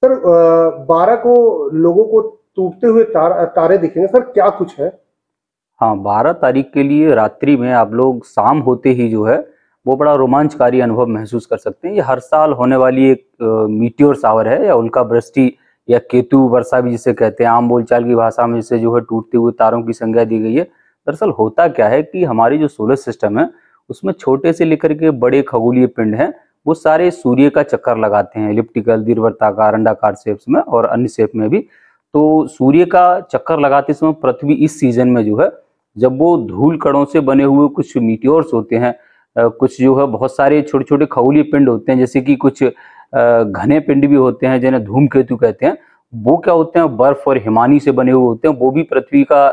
Sir 12 को लोगों को टूटते हुए तारे दिखेंगे सर, क्या कुछ है? हाँ, 12 तारीख के लिए रात्रि में आप लोग शाम होते ही जो है वो बड़ा रोमांचकारी अनुभव महसूस कर सकते हैं। ये हर साल होने वाली एक मीटियोर शावर है या उल्का वृष्टि या केतु वर्षा भी जिसे कहते हैं, आम बोलचाल की भाषा में जिसे जो है टूटते हुए तारों की संज्ञा दी गई है। दरअसल होता क्या है कि हमारी जो सोलर सिस्टम है उसमें छोटे से लेकर के बड़े खगोलीय पिंड हैं, वो सारे सूर्य का चक्कर लगाते हैं, एलिप्टिकल, दीर्घवृत्ताकार, अंडाकार शेप्स में और अन्य शेप में भी। तो सूर्य का चक्कर लगाते समय पृथ्वी इस सीजन में जो है, जब वो धूल कणों से बने हुए कुछ मीटियोर्स होते हैं, कुछ जो है बहुत सारे छोटे छोटे खगोलीय पिंड होते हैं, जैसे कि कुछ घने पिंड भी होते हैं जिन्हें धूमकेतु कहते हैं। वो क्या होते हैं, बर्फ और हिमानी से बने हुए होते हैं, वो भी पृथ्वी का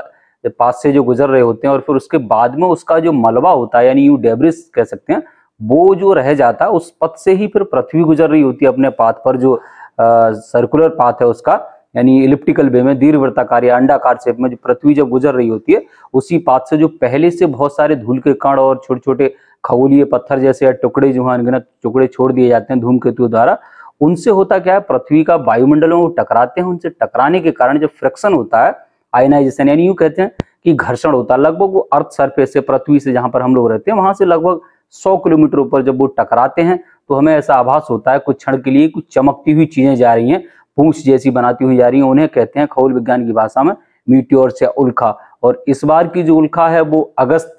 पास से जो गुजर रहे होते हैं और फिर उसके बाद में उसका जो मलबा होता है, यानी यू डेब्रिस कह सकते हैं, वो जो रह जाता है उस पथ से ही फिर पृथ्वी गुजर रही होती है अपने पाथ पर, जो सर्कुलर पाथ है उसका, यानी इलिप्टिकल वे में, दीर्घवृत्ताकार या अंडाकार शेप में जो पृथ्वी जब गुजर रही होती है, उसी पाथ से जो पहले से बहुत सारे धूल के कण और छोटे छोटे खगोलीय पत्थर जैसे टुकड़े जो हैं, अनगिनत टुकड़े छोड़ दिए जाते हैं धूमकेतु द्वारा। उनसे होता क्या है, पृथ्वी का वायुमंडल में वो टकराते हैं, उनसे टकराने के कारण जब फ्रिक्शन होता है, आयनाइजेशन, यानी यूं कहते हैं कि घर्षण होता है, लगभग वो अर्थ सरफेस से, पृथ्वी से जहां पर हम लोग रहते हैं वहां से लगभग 100 किलोमीटर ऊपर जब वो टकराते हैं, तो हमें ऐसा आभास होता है कुछ क्षण के लिए कुछ चमकती हुई चीजें जा रही हैं, पूंछ जैसी बनाती हुई जा रही हैं। उन्हें कहते हैं खगोल विज्ञान की भाषा में मीटियोर्स या उल्का। और इस बार की जो उल्का है वो अगस्त,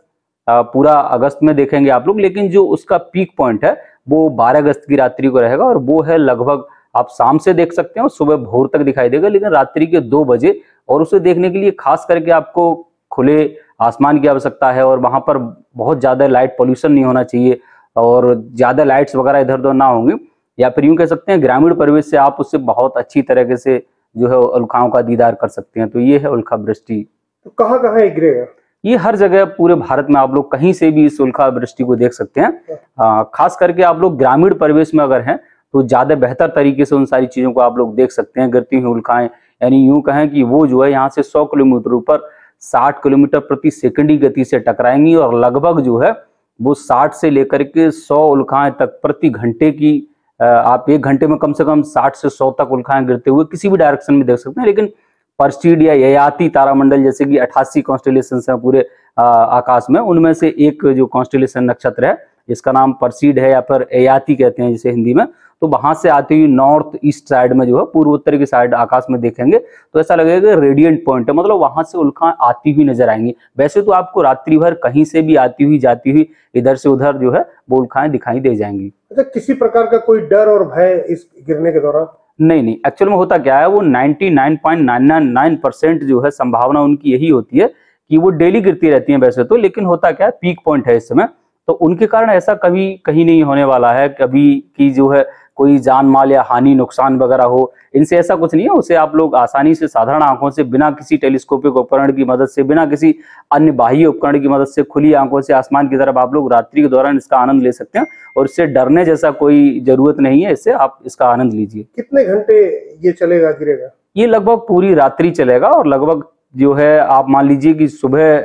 पूरा अगस्त में देखेंगे आप लोग, लेकिन जो उसका पीक पॉइंट है वो 12 अगस्त की रात्रि को रहेगा, और वो है लगभग आप शाम से देख सकते हैं और सुबह भोर तक दिखाई देगा, लेकिन रात्रि के 2 बजे। और उसे देखने के लिए खास करके आपको खुले आसमान की आवश्यकता है, और वहां पर बहुत ज्यादा लाइट पोल्यूशन नहीं होना चाहिए और ज्यादा लाइट्स वगैरह इधर उधर ना होंगी, या फिर यूं कह सकते हैं ग्रामीण परिवेश से आप उससे बहुत अच्छी तरीके से जो है उल्काओं का दीदार कर सकते हैं। तो ये है उल्का वृष्टि। तो कहाँ कहाँ ये गिरेगा? ये हर जगह पूरे भारत में आप लोग कहीं से भी इस उल्का वृष्टि को देख सकते हैं। खास करके आप लोग ग्रामीण परिवेश में अगर हैं तो ज्यादा बेहतर तरीके से उन सारी चीजों को आप लोग देख सकते हैं, गिरती हुई उल्काएं। यानी यूं कहें कि वो जो है यहाँ से 100 किलोमीटर ऊपर 60 किलोमीटर प्रति सेकंड की गति से टकराएंगी, और लगभग जो है वो 60 से लेकर के 100 उल्काएं तक प्रति घंटे की, आप 1 घंटे में कम से कम 60 से 100 तक उल्काएं गिरते हुए किसी भी डायरेक्शन में देख सकते हैं। लेकिन पर्सीड या ययाति तारामंडल, जैसे कि 88 कॉन्स्टेलेशन है पूरे आकाश में, उनमें से एक जो कॉन्स्टेलेशन नक्षत्र है इसका नाम पर्सीड है या फिर ययाति कहते हैं जिसे हिंदी में। तो वहां से आती हुई नॉर्थ ईस्ट साइड में जो है, पूर्वोत्तर की साइड आकाश में देखेंगे तो ऐसा लगेगा रेडियंट पॉइंट है, मतलब वहां से उल्का आती हुई नजर आएंगी। वैसे तो आपको रात्रि भर कहीं से भी आती हुई जाती हुई इधर से उधर जो है वो उल्काएं दिखाई दे जाएंगी। अच्छा, किसी प्रकार का कोई डर और भय इस गिरने के दौरान? नहीं नहीं, एक्चुअल में होता क्या है, वो 99.999% जो है संभावना उनकी यही होती है कि वो डेली गिरती रहती हैं वैसे तो, लेकिन होता क्या है, पीक पॉइंट है इस समय, तो उनके कारण ऐसा कभी कहीं नहीं होने वाला है कभी कि जो है कोई जान माल या हानि नुकसान वगैरह हो, इनसे ऐसा कुछ नहीं है। उसे आप लोग आसानी से साधारण आंखों से, बिना किसी टेलीस्कोपिक उपकरण की मदद से, बिना किसी अन्य बाह्य उपकरण की मदद से, खुली आंखों से आसमान की तरफ आप लोग रात्रि के दौरान इसका आनंद ले सकते हैं, और इससे डरने जैसा कोई जरूरत नहीं है, इससे आप इसका आनंद लीजिए। कितने घंटे ये चलेगा, गिरेगा? ये लगभग पूरी रात्रि चलेगा, और लगभग जो है आप मान लीजिए कि सुबह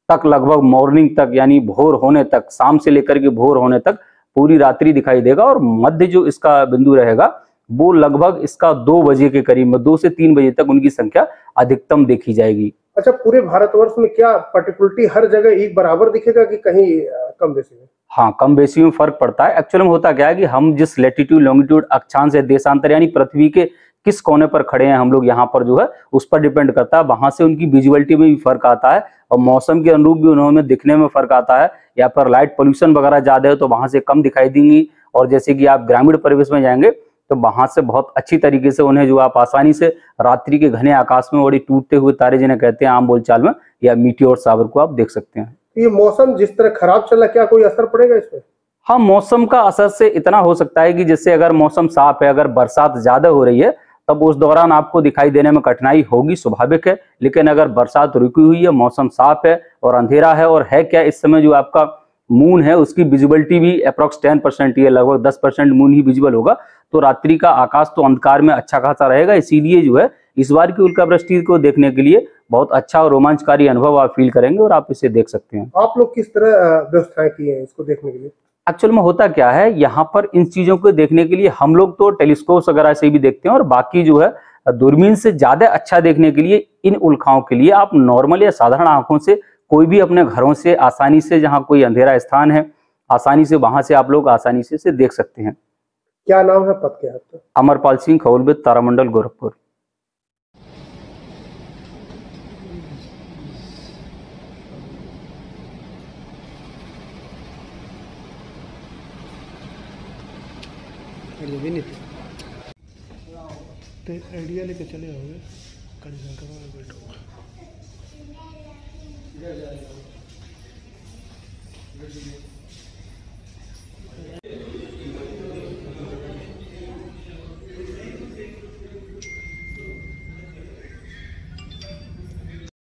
तक, लगभग मॉर्निंग तक, यानी भोर होने तक, शाम से लेकर के भोर होने तक पूरी रात्रि दिखाई देगा। और मध्य जो इसका बिंदु रहेगा वो लगभग इसका 2 बजे के करीब में, 2 से 3 बजे तक उनकी संख्या अधिकतम देखी जाएगी। अच्छा, पूरे भारतवर्ष में क्या पर्टिकुलरिटी हर जगह एक बराबर दिखेगा कि कहीं कम बेसी में? हाँ, कम बेसी में फर्क पड़ता है। एक्चुअल में होता क्या है कि हम जिस लेटीट्यूड लॉन्गिट्यूड अक्षांश या देशांतर, यानी पृथ्वी के किस कोने पर खड़े हैं हम लोग यहाँ पर जो है, उस पर डिपेंड करता है। वहां से उनकी विजुअलिटी में भी फर्क आता है, और मौसम के अनुरूप भी उन्होंने दिखने में फर्क आता है। या पर लाइट पोल्यूशन वगैरह ज्यादा है तो वहां से कम दिखाई देंगी, और जैसे कि आप ग्रामीण परिवेश में जाएंगे तो वहां से बहुत अच्छी तरीके से उन्हें जो आप आसानी से रात्रि के घने आकाश में बड़ी टूटते हुए तारे जिन्हें कहते हैं आम बोलचाल में, या मीटियोर शावर को आप देख सकते हैं। ये मौसम जिस तरह खराब चला, क्या कोई असर पड़ेगा इसमें? हाँ, मौसम का असर से इतना हो सकता है कि जैसे अगर मौसम साफ है, अगर बरसात ज्यादा हो रही है, तब उस दौरान आपको दिखाई देने में कठिनाई होगी, स्वाभाविक है। लेकिन अगर बरसात रुकी हुई है, मौसम साफ है और अंधेरा है, और है क्या, इस समय जो आपका मून है उसकी विजिबिलिटी भी अप्रोक्स 10% ही है, लगभग 10% मून ही विजिबल होगा, तो रात्रि का आकाश तो अंधकार में अच्छा खासा रहेगा। इसीलिए जो है इस बार की उल्का वृष्टि को देखने के लिए बहुत अच्छा और रोमांचकारी अनुभव आप फील करेंगे, और आप इसे देख सकते हैं। आप लोग किस तरह व्यवस्थाएं की हैं इसको देखने के लिए? एक्चुअल में होता क्या है, यहाँ पर इन चीजों को देखने के लिए हम लोग तो टेलीस्कोप वगैरह से भी देखते हैं, और बाकी जो है दूरबीन से ज्यादा अच्छा देखने के लिए इन उल्काओं के लिए आप नॉर्मल या साधारण आंखों से कोई भी अपने घरों से आसानी से, जहाँ कोई अंधेरा स्थान है, आसानी से वहां से आप लोग आसानी से इसे देख सकते हैं। क्या नाम है पद के आपका? अमरपाल सिंह, खगोलविद, तारामंडल, गोरखपुर। तो आइडिया लेके चले आओगे कड़ी शंकर वाले बैठो।